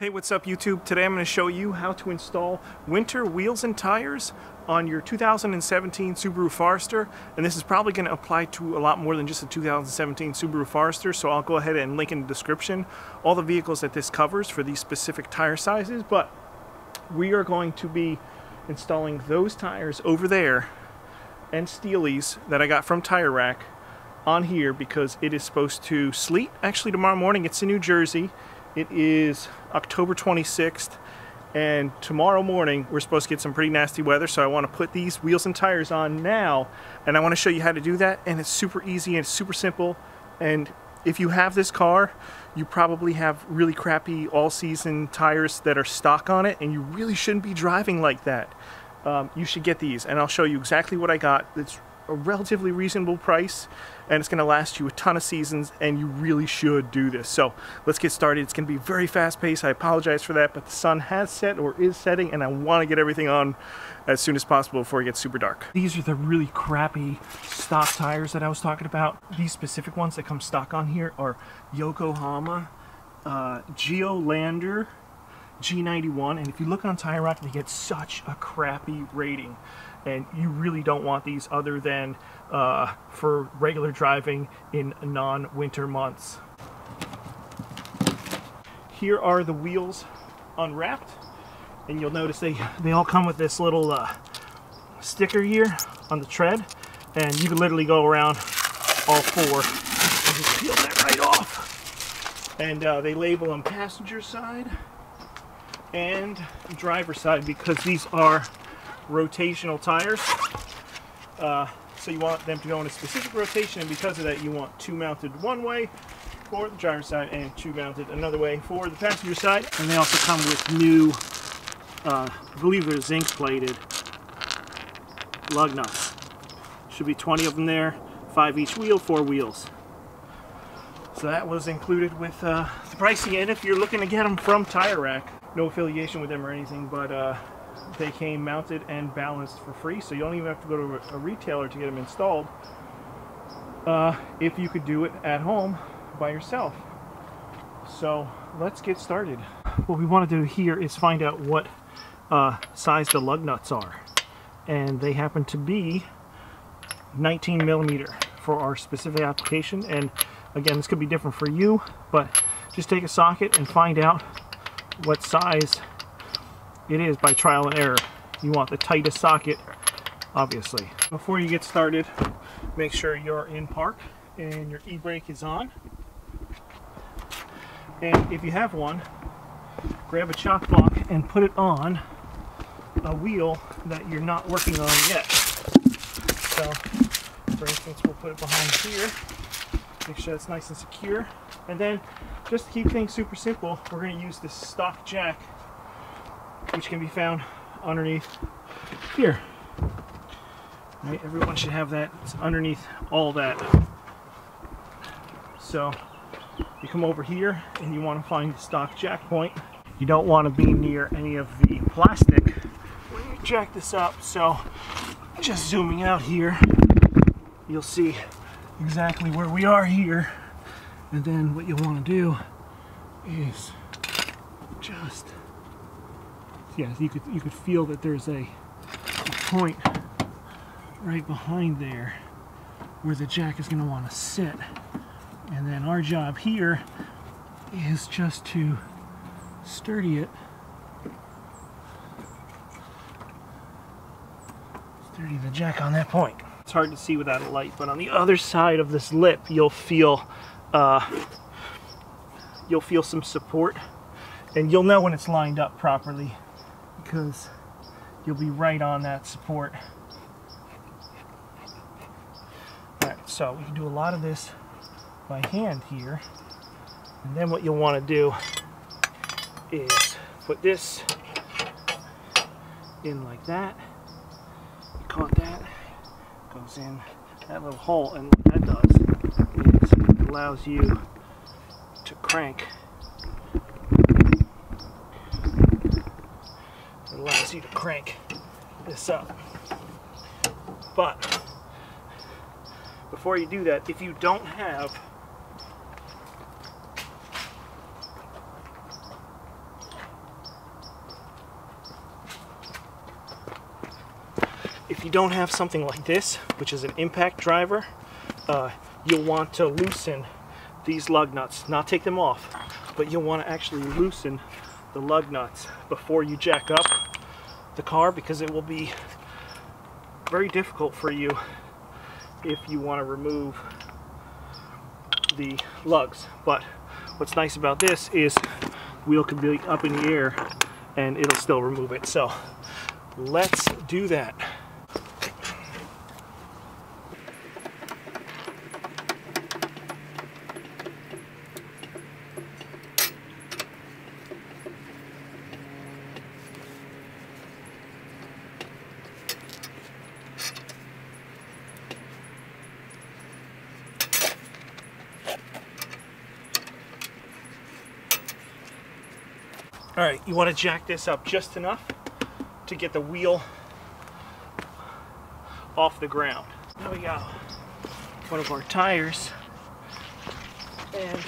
Hey, what's up YouTube? Today I'm going to show you how to install winter wheels and tires on your 2017 Subaru Forester, and this is probably going to apply to a lot more than just the 2017 Subaru Forester, so I'll go ahead and link in the description all the vehicles that this covers for these specific tire sizes. But we are going to be installing those tires over there and steelies that I got from tirerack on here because it is supposed to sleet actually tomorrow morning. It's in New Jersey. It is October 26th, and tomorrow morning we're supposed to get some pretty nasty weather, so I want to put these wheels and tires on now, and I want to show you how to do that. And it's super easy and it's super simple. And if you have this car, you probably have really crappy all-season tires that are stock on it, and you really shouldn't be driving like that. You should get these, and I'll show you exactly what I got. It's a relatively reasonable price, and it's going to last you a ton of seasons, and you really should do this. So let's get started. It's going to be very fast paced. I apologize for that, but the sun has set or is setting, and I want to get everything on as soon as possible before it gets super dark. These are the really crappy stock tires that I was talking about. These specific ones that come stock on here are Yokohama Geolander G91, and if you look on tirerack, they get such a crappy rating, and you really don't want these other than for regular driving in non-winter months. Here are the wheels unwrapped, and you'll notice they all come with this little sticker here on the tread, and you can literally go around all four and just peel that right off. And they label them passenger side and driver side because these are rotational tires. So you want them to go in a specific rotation, and because of that you want two mounted one way for the driver's side and two mounted another way for the passenger side. And they also come with new, I believe they're zinc plated lug nuts. Should be 20 of them there, 5 each wheel, 4 wheels. So that was included with the pricing, and if you're looking to get them from tirerack, no affiliation with them or anything, but they came mounted and balanced for free, so you don't even have to go to a retailer to get them installed if you could do it at home by yourself. So let's get started. What we want to do here is find out what size the lug nuts are, and they happen to be 19 millimeter for our specific application. And again, this could be different for you, but just take a socket and find out what size it is by trial and error. You want the tightest socket, obviously. Before you get started, make sure you're in park and your e-brake is on. And if you have one, grab a chock block and put it on a wheel that you're not working on yet. So, for instance, we'll put it behind here. Make sure it's nice and secure. And then, just to keep things super simple, we're going to use this stock jack, which can be found underneath here. Right? Everyone should have that. It's underneath all that. So you come over here and you want to find the stock jack point. You don't want to be near any of the plastic when you jack this up. So just zooming out here, you'll see exactly where we are here. And then what you'll want to do is just, yeah, you could feel that there's a point right behind there where the jack is going to want to sit. And then our job here is just to steady the jack on that point. It's hard to see without a light, but on the other side of this lip you'll feel some support, and you'll know when it's lined up properly because you'll be right on that support. Alright, so we can do a lot of this by hand here, and then what you'll want to do is put this in like that. You caught that, goes in that little hole, and what that does is it allows you to crank. It allows you to crank this up. But before you do that, if you don't have if you don't have something like this, which is an impact driver, you'll want to loosen these lug nuts, not take them off, but you'll want to actually loosen the lug nuts before you jack up the car, because it will be very difficult for you if you want to remove the lugs. But what's nice about this is wheel can be up in the air and it'll still remove it. So let's do that. All right, you want to jack this up just enough to get the wheel off the ground. There we go. One of our tires, and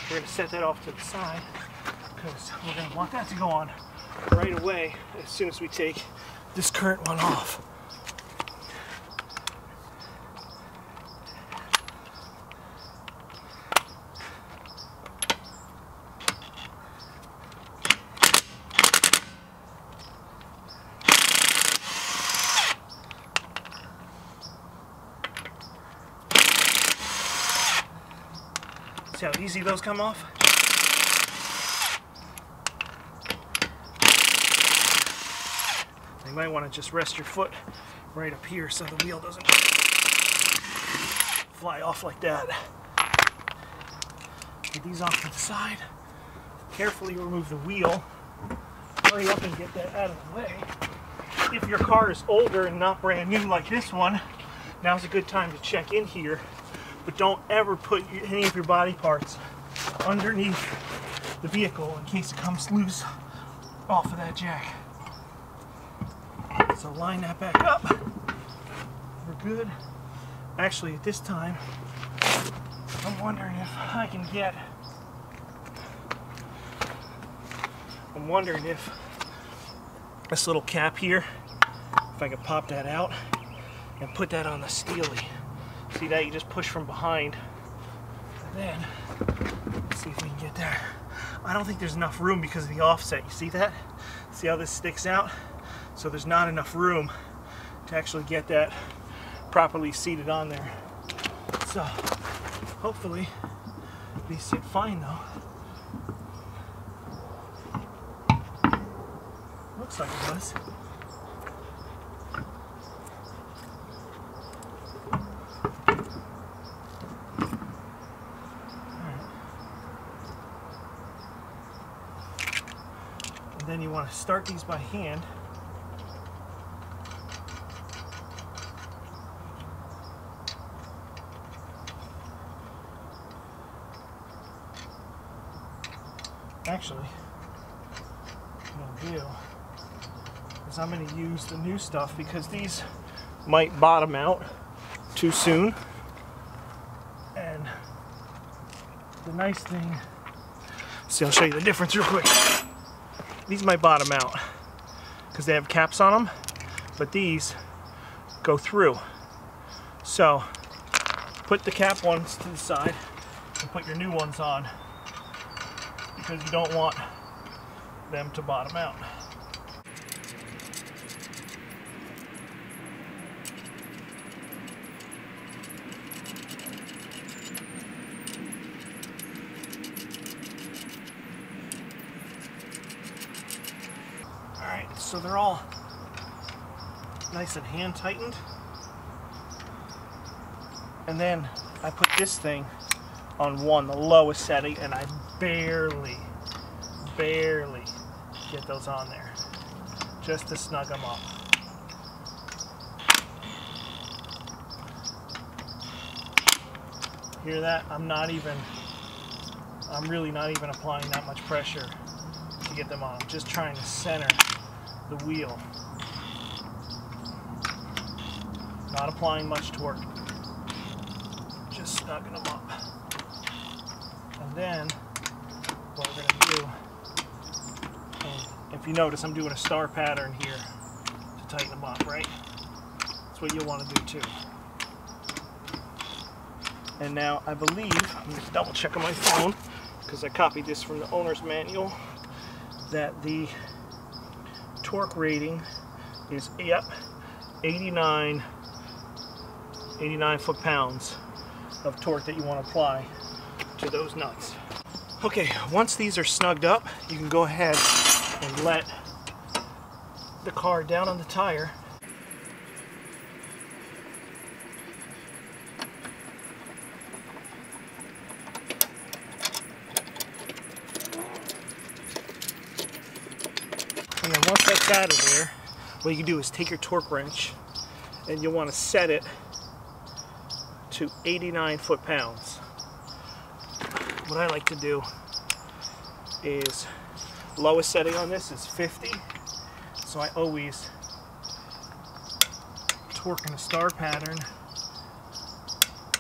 we're going to set that off to the side because we're going to want that to go on right away as soon as we take this current one off. See how easy those come off? You might want to just rest your foot right up here so the wheel doesn't fly off like that. Get these off to the side. Carefully remove the wheel. Hurry up and get that out of the way. If your car is older and not brand new like this one, now's a good time to check in here. But don't ever put any of your body parts underneath the vehicle in case it comes loose off of that jack. So line that back up. We're good. Actually, at this time, I'm wondering if I can get... I'm wondering if this little cap here, if I can pop that out and put that on the steely. See that? You just push from behind, and then let's see if we can get there. I don't think there's enough room because of the offset. You see that? See how this sticks out? So there's not enough room to actually get that properly seated on there. So hopefully these sit fine though. Looks like it does. Then you want to start these by hand. Actually, what I'll do is I'm going to use the new stuff because these might bottom out too soon. And the nice thing, see, I'll show you the difference real quick. These might bottom out because they have caps on them, but these go through. So put the cap ones to the side and put your new ones on because you don't want them to bottom out. So they're all nice and hand tightened. And then I put this thing on one, the lowest setting, and I barely get those on there, just to snug them up. Hear that? I'm really not even applying that much pressure to get them on. I'm just trying to center the wheel. Not applying much torque. Just snugging them up. And then what we're going to do, and if you notice, I'm doing a star pattern here to tighten them up, right? That's what you'll want to do too. And now I believe, I'm just double checking my phone because I copied this from the owner's manual, that the torque rating is 89 foot-pounds of torque that you want to apply to those nuts. Okay, once these are snugged up, you can go ahead and let the car down on the tire. And then once that's out of there, what you can do is take your torque wrench and you'll want to set it to 89 foot-pounds. What I like to do is, lowest setting on this is 50, so I always torque in a star pattern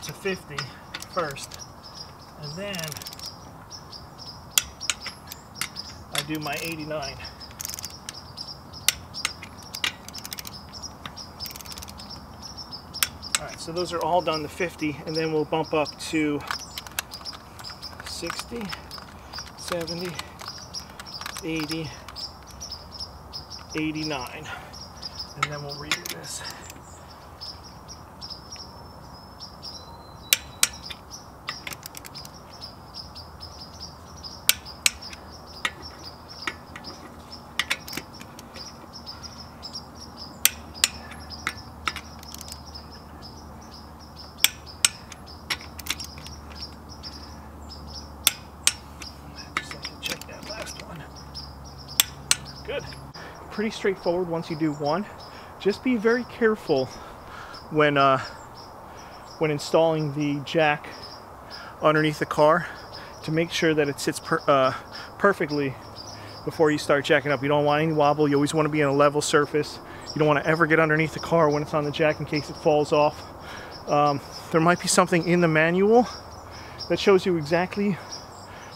to 50 first, and then I do my 89. Alright, so those are all done to 50, and then we'll bump up to 60, 70, 80, 89, and then we'll redo this. Good. Pretty straightforward once you do one. Just be very careful when installing the jack underneath the car to make sure that it sits perfectly before you start jacking up. You don't want any wobble. You always want to be on a level surface. You don't want to ever get underneath the car when it's on the jack in case it falls off. There might be something in the manual that shows you exactly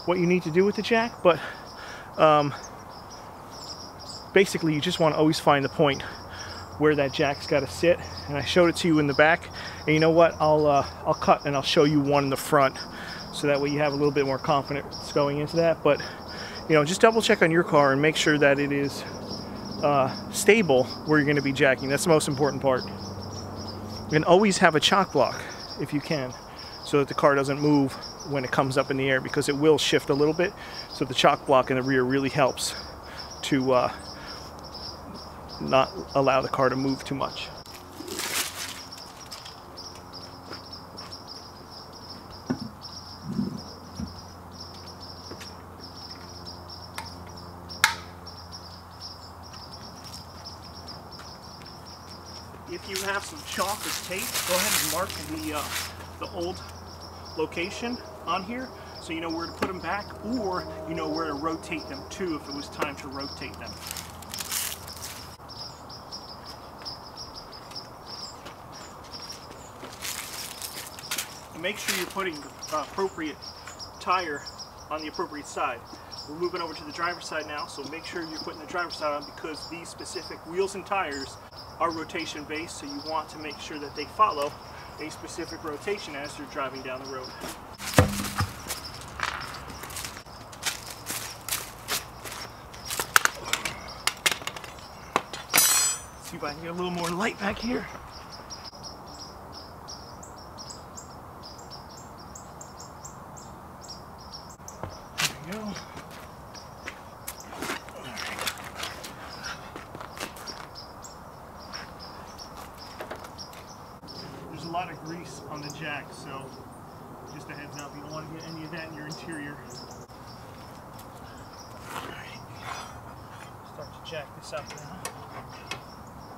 what you need to do with the jack, but basically you just want to always find the point where that jack's got to sit, and I showed it to you in the back, and you know what, I'll cut and I'll show you one in the front so that way you have a little bit more confidence going into that. But you know, just double check on your car and make sure that it is stable where you're going to be jacking. That's the most important part. And always have a chock block if you can, so that the car doesn't move when it comes up in the air, because it will shift a little bit. So the chock block in the rear really helps to not allow the car to move too much. If you have some chalk or tape, go ahead and mark the old location on here so you know where to put them back, or you know where to rotate them to if it was time to rotate them. Make sure you're putting the appropriate tire on the appropriate side. We're moving over to the driver's side now, so make sure you're putting the driver's side on, because these specific wheels and tires are rotation based, so you want to make sure that they follow a specific rotation as you're driving down the road. Let's see if I can get a little more light back here. Go. There's a lot of grease on the jack, so just a heads up, you don't want to get any of that in your interior. Alright, start to jack this up now.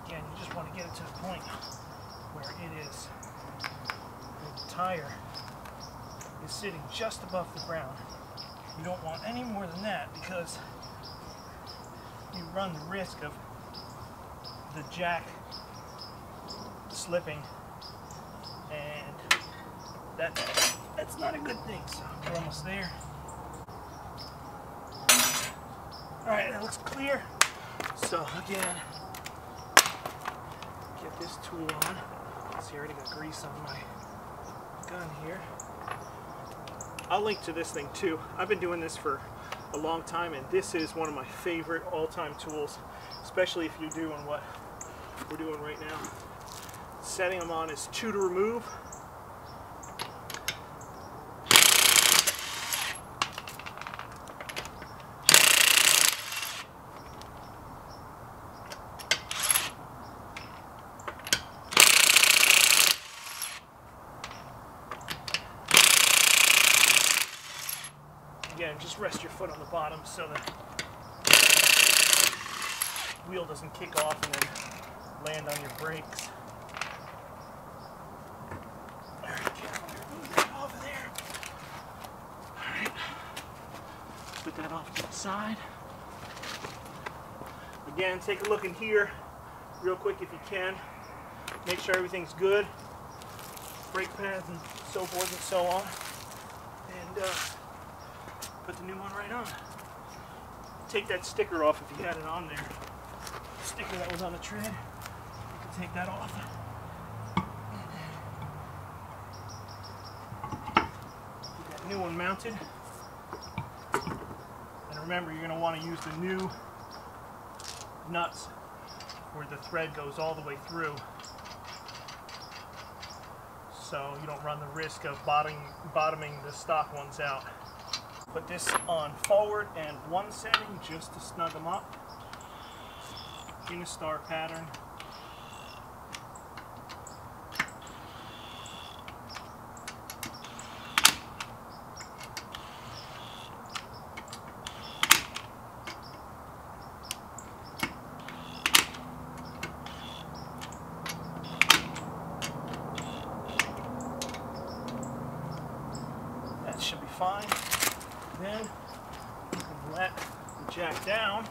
Again, you just want to get it to the point where it is, the tire is sitting just above the ground. You don't want any more than that, because you run the risk of the jack slipping, and that's not a good thing. So we're almost there. Alright, that looks clear. So again, get put this tool on. See, I already got grease on my gun here. I'll link to this thing too. I've been doing this for a long time, and this is one of my favorite all-time tools, especially if you're doing what we're doing right now. Setting them on is 2 to remove. Again, just rest your foot on the bottom so the wheel doesn't kick off and then land on your brakes. Alright, careful, move that over there. Alright, put that off to the side. Again, take a look in here real quick if you can. Make sure everything's good. Brake pads and so forth and so on. And put the new one right on. Take that sticker off if you had it on there. The sticker that was on the tread, you can take that off. Get that new one mounted. And remember, you're going to want to use the new nuts where the thread goes all the way through, so you don't run the risk of bottoming the stock ones out. Put this on forward and 1 setting just to snug them up in a star pattern. That should be fine. Then you can let the jack down.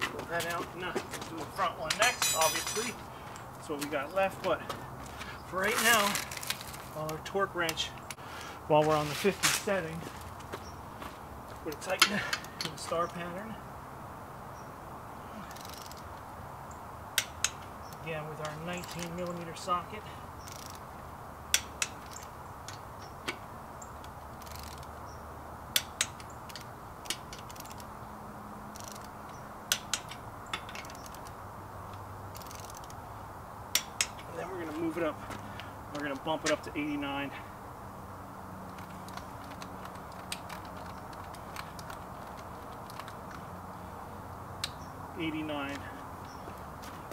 Put that out. No, do the front one next, obviously. That's what we got left. But for right now, while our torque wrench, while we're on the 50 setting, put it tight in the star pattern. Again, with our 19mm socket. Then we're going to move it up. We're going to bump it up to 89.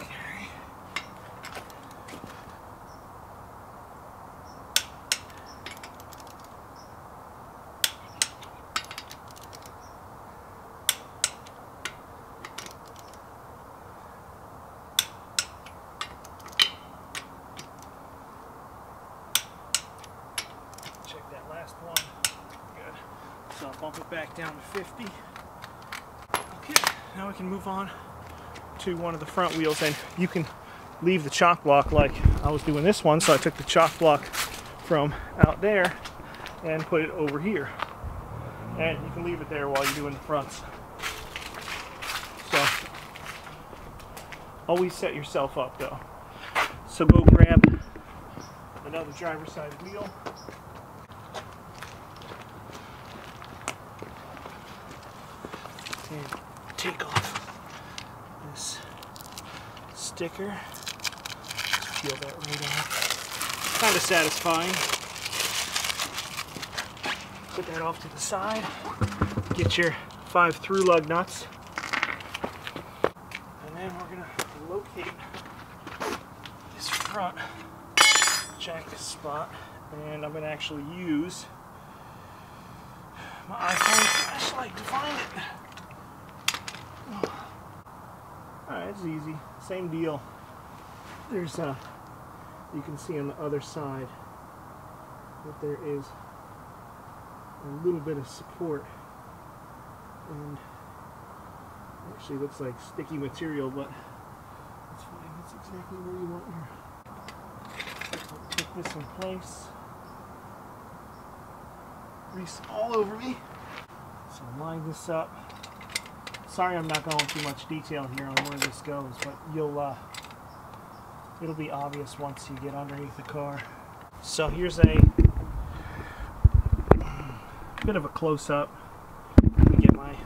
Okay. Check that last one. Good. So I'll bump it back down to 50. Okay, now we can move on to one of the front wheels, and you can leave the chock block like I was doing this one. So I took the chock block from out there and put it over here, and you can leave it there while you're doing the fronts. So always set yourself up though. So go grab another driver's side wheel. And take off this sticker. Just peel that right off. Kind of satisfying. Put that off to the side. Get your 5 through lug nuts. And then we're going to locate this front jack spot. And I'm going to actually use my iPhone flashlight to find it. Alright, it's easy. Same deal. There's you can see on the other side that there is a little bit of support, and it actually looks like sticky material, but that's fine. That's exactly where you want your. Put this in place. Grease all over me. So line this up. Sorry I'm not going too much detail here on where this goes, but you'll it'll be obvious once you get underneath the car. So here's a bit of a close-up. Let me get my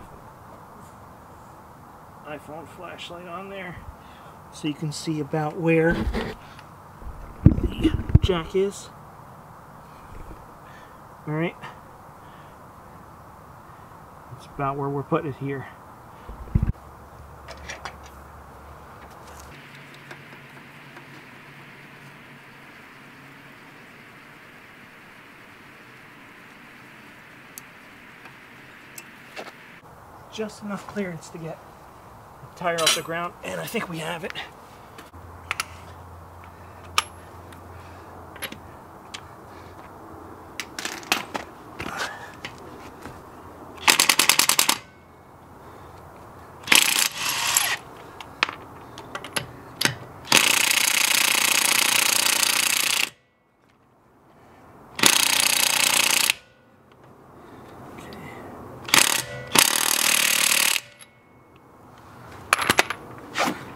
iPhone flashlight on there so you can see about where the jack is. Alright, that's about where we're putting it here. Just enough clearance to get the tire off the ground, and I think we have it.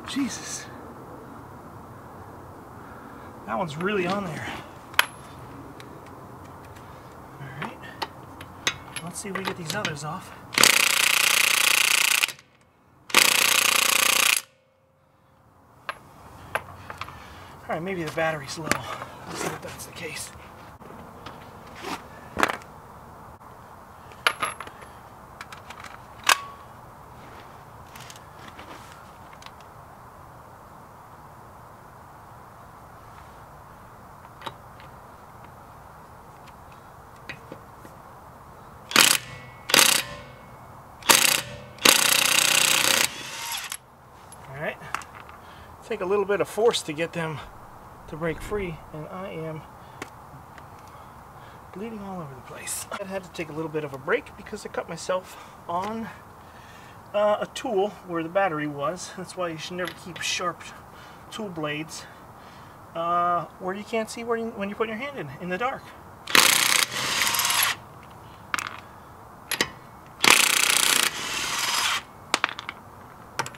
Jesus. That one's really on there. Alright. Let's see if we get these others off. Alright, maybe the battery's low. Let's see if that's the case. Alright, take a little bit of force to get them to break free, and I am bleeding all over the place. I had to take a little bit of a break because I cut myself on a tool where the battery was. That's why you should never keep sharp tool blades where you can't see when you're putting your hand in the dark.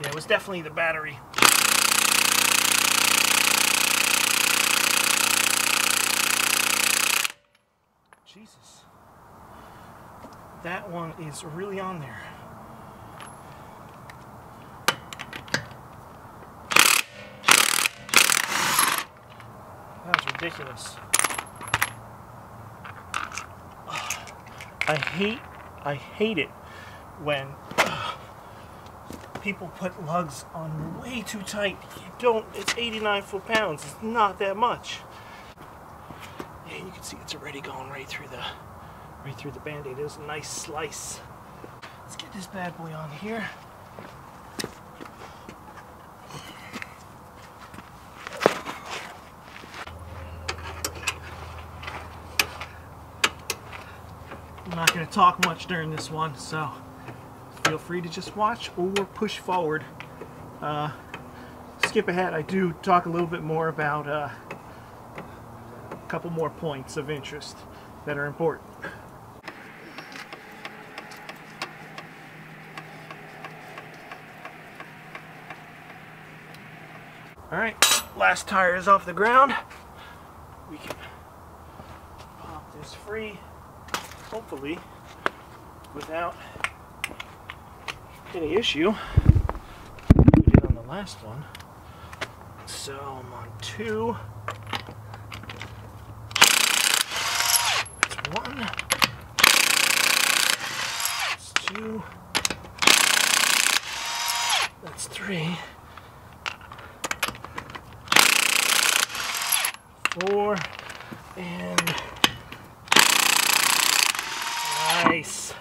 Yeah, it was definitely the battery. Jesus. That one is really on there. That's ridiculous. I hate it when people put lugs on way too tight. You don't, it's 89 foot-pounds. It's not that much. Yeah, you can see it's already going right through the Band-Aid. It was a nice slice. Let's get this bad boy on here. I'm not going to talk much during this one, so feel free to just watch or push forward. Skip ahead. I do talk a little bit more about a couple more points of interest that are important. Alright, last tire is off the ground. We can pop this free, hopefully, without any issue. We did on the last one. So I'm on 2. That's 1. That's 2. That's 3. 4. And nice.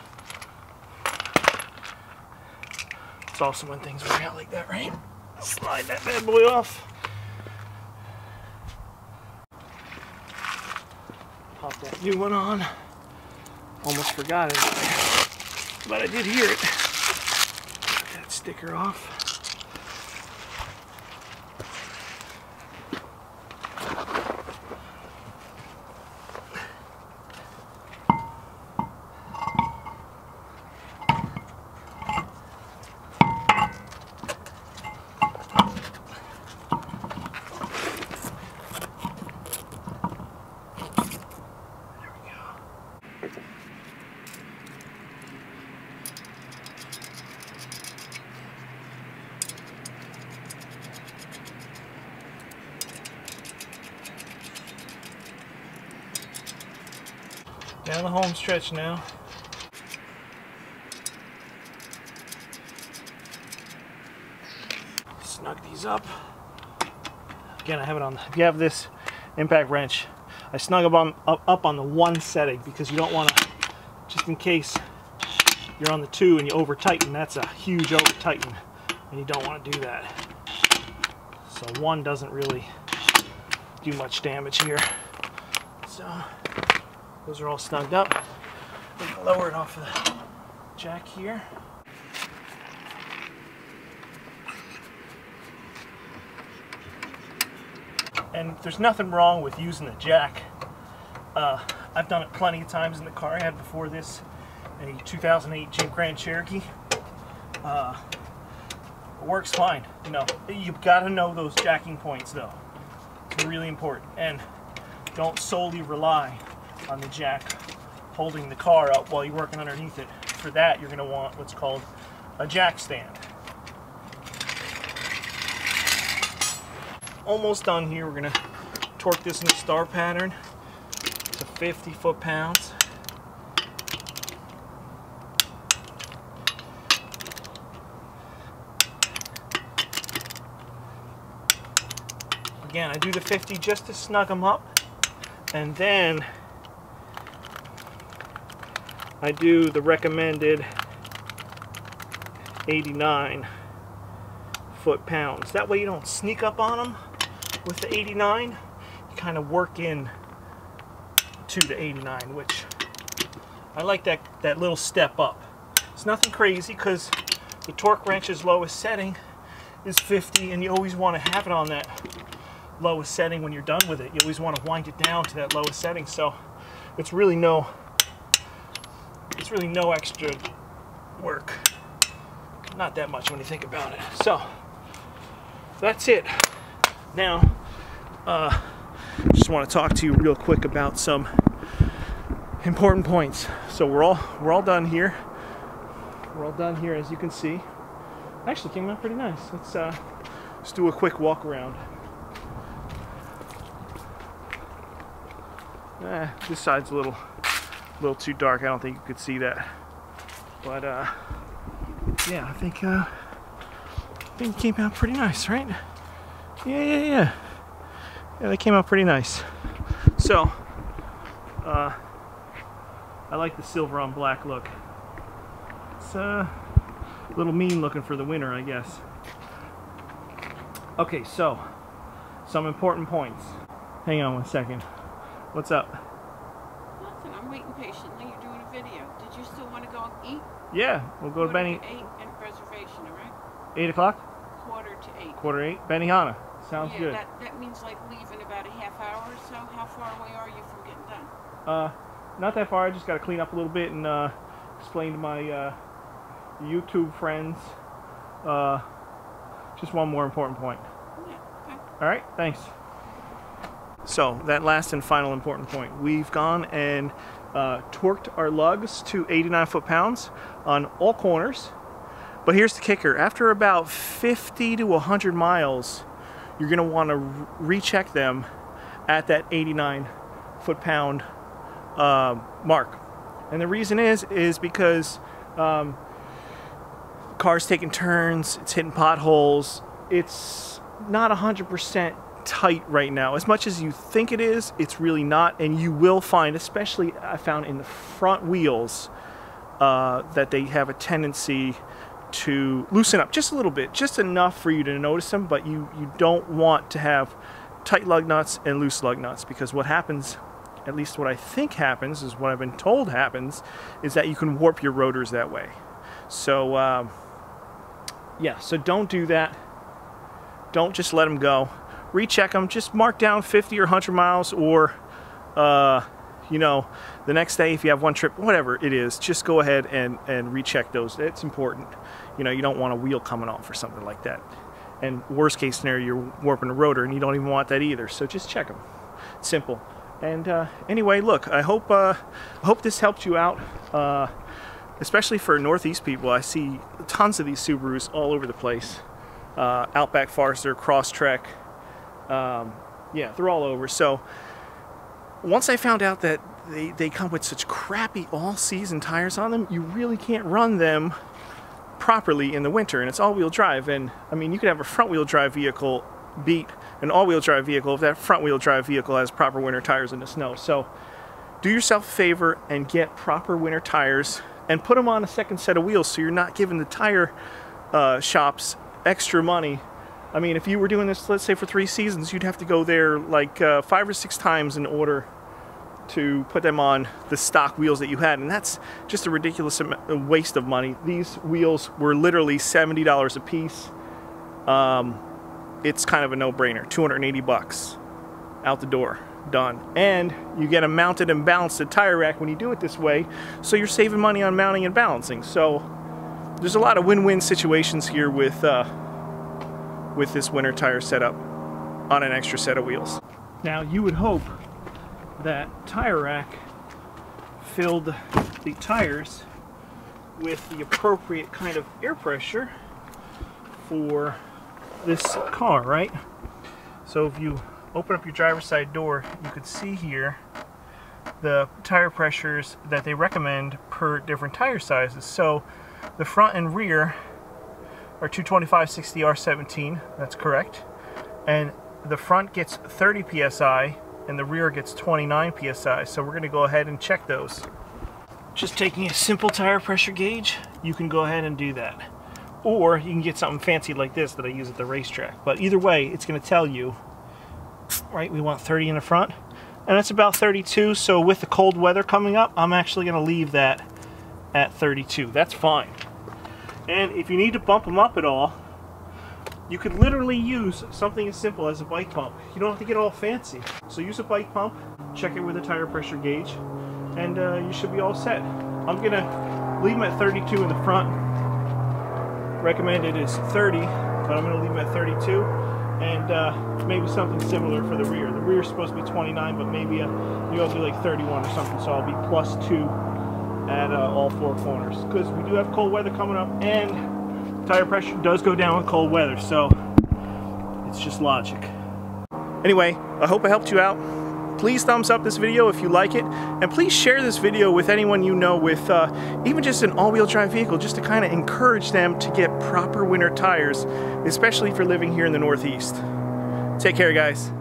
It's awesome when things work out like that, right? Slide that bad boy off. Pop that new one on. Almost forgot it, but I did hear it. Get that sticker off. Down the home stretch now. Snug these up. Again, I have it on. If you have this impact wrench, I snug them up on the one setting because you don't want to, just in case you're on the 2 and you over tighten. That's a huge over tighten, and you don't want to do that. So 1 doesn't really do much damage here. So those are all snugged up. We can lower it off the jack here. And there's nothing wrong with using the jack. I've done it plenty of times in the car I had before this, a 2008 Jeep Grand Cherokee. It works fine. You know, you've got to know those jacking points though. It's really important. And don't solely rely on the jack holding the car up while you're working underneath it. For that, you're going to want what's called a jack stand. Almost done here. We're going to torque this in the star pattern to 50 foot-pounds. Again, I do the 50 just to snug them up, and then I do the recommended 89 foot-pounds. That way you don't sneak up on them with the 89. You kind of work in to the 89, which I like that little step up. It's nothing crazy because the torque wrench's lowest setting is 50, and you always want to have it on that lowest setting when you're done with it. You always want to wind it down to that lowest setting, so it's really no extra work. Not that much when you think about it. So that's it. Now just want to talk to you real quick about some important points. So we're all done here. We're all done here, as you can see. Actually came out pretty nice. Let's do a quick walk around. This side's a little too dark. I don't think you could see that, but yeah, I think it came out pretty nice, right? Yeah, they came out pretty nice. So I like the silver on black look. It's a little mean looking for the winter, I guess. Okay, so some important points. Hang on one second. What's up? Nothing. I'm waiting patiently. You're doing a video. Did you still want to go and eat? Yeah, we'll go to Benny. 8 and reservation, all right? 8 o'clock? Quarter to 8. Quarter 8? Benihana. Sounds good. That means like leaving about a half hour or so. How far away are you from getting done? Not that far. I just got to clean up a little bit and explain to my YouTube friends just one more important point. Yeah, okay. All right, thanks. So that last and final important point, we've gone and torqued our lugs to 89 foot-pounds on all corners. But here's the kicker: after about 50 to 100 miles, you're going to want to recheck them at that 89 foot-pound mark. And the reason is because the car's taking turns, it's hitting potholes, it's not 100% tight right now. As much as you think it is, it's really not, and you will find, especially I found in the front wheels, that they have a tendency to loosen up just a little bit, just enough for you to notice them, but you don't want to have tight lug nuts and loose lug nuts, because what happens, at least what I think happens, is what I've been told happens, is that you can warp your rotors that way. So yeah, so don't do that. Don't just let them go. Recheck them. Just mark down 50 or 100 miles, or you know, the next day if you have one trip, whatever it is, just go ahead and recheck those. It's important. You know, you don't want a wheel coming off or something like that. And worst case scenario, you're warping a rotor, and you don't even want that either. So just check them. It's simple. And anyway, look, I hope this helped you out. Especially for Northeast people, I see tons of these Subarus all over the place. Outback Forester, Crosstrek, yeah, they're all over. So once I found out that they come with such crappy all-season tires on them, you really can't run them properly in the winter, and it's all-wheel drive. And I mean, you could have a front-wheel drive vehicle beat an all-wheel drive vehicle if that front-wheel drive vehicle has proper winter tires in the snow. So do yourself a favor and get proper winter tires and put them on a second set of wheels, so you're not giving the tire shops extra money. I mean, if you were doing this, let's say for 3 seasons, you'd have to go there like 5 or 6 times in order to put them on the stock wheels that you had, and that's just a ridiculous waste of money. These wheels were literally $70 a piece. It's kind of a no-brainer. 280 bucks out the door, done. And you get a mounted and balanced tire rack when you do it this way, so you're saving money on mounting and balancing. So there's a lot of win-win situations here with this winter tire setup on an extra set of wheels. Now, you would hope that tire rack filled the tires with the appropriate kind of air pressure for this car, right? So if you open up your driver's side door, you could see here the tire pressures that they recommend per different tire sizes. So the front and rear are 225/60 R17, that's correct, and the front gets 30 psi and the rear gets 29 psi. So we're going to go ahead and check those. Just taking a simple tire pressure gauge, you can go ahead and do that. Or you can get something fancy like this that I use at the racetrack. But either way, it's going to tell you, right, we want 30 in the front, and it's about 32. So with the cold weather coming up, I'm actually going to leave that at 32. That's fine. And if you need to bump them up at all, you could literally use something as simple as a bike pump. You don't have to get all fancy. So use a bike pump, check it with a tire pressure gauge, and you should be all set. I'm going to leave them at 32 in the front. Recommended is 30, but I'm going to leave them at 32. And maybe something similar for the rear. The rear is supposed to be 29, but maybe you'll do like 31 or something, so I'll be +2 at all 4 corners. Because we do have cold weather coming up, and tire pressure does go down with cold weather, so it's just logic. Anyway, I hope I helped you out. Please thumbs up this video if you like it, and please share this video with anyone you know with even just an all-wheel drive vehicle, just to kind of encourage them to get proper winter tires, especially if you're living here in the Northeast. Take care, guys.